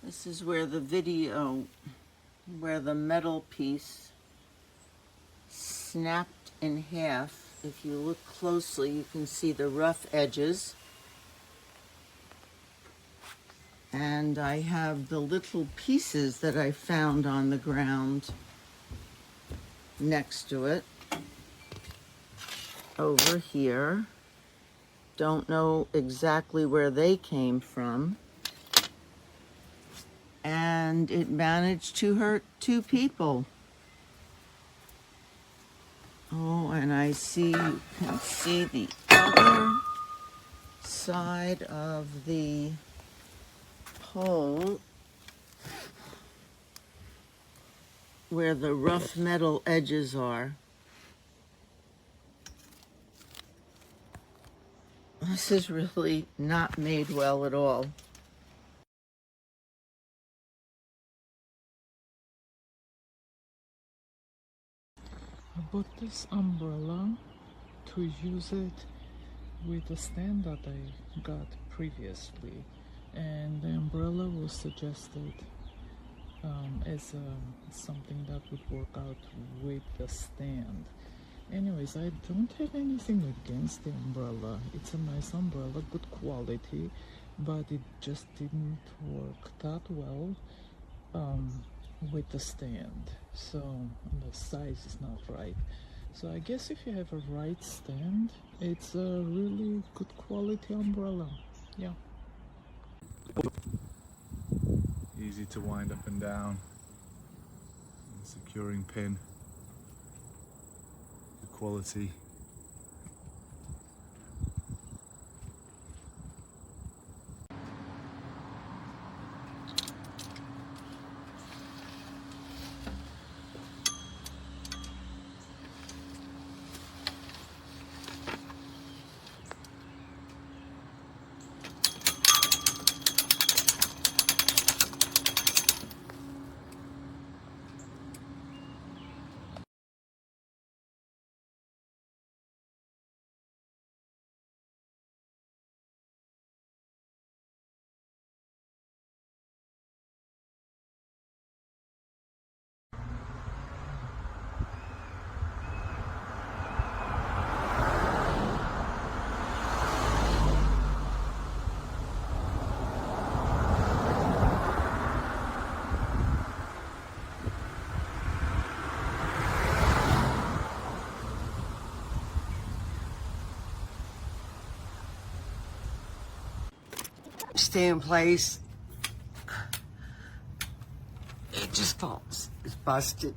This is where the metal piece snapped in half. If you look closely, you can see the rough edges. And I have the little pieces that I found on the ground next to it over here. Don't know exactly where they came from. And it managed to hurt 2 people. Oh, and I see, you can see the other side of the pole where the rough metal edges are. This is really not made well at all. I bought this umbrella to use it with the stand that I got previously, and the umbrella was suggested as something that would work out with the stand. Anyways, I don't have anything against the umbrella. It's a nice umbrella, good quality, but it just didn't work that well with the stand. So the size is not right. So I guess if you have a right stand, it's a really good quality umbrella. Yeah. Easy to wind up and down. Securing pin. Good quality. Stay in place. It just falls. It's busted.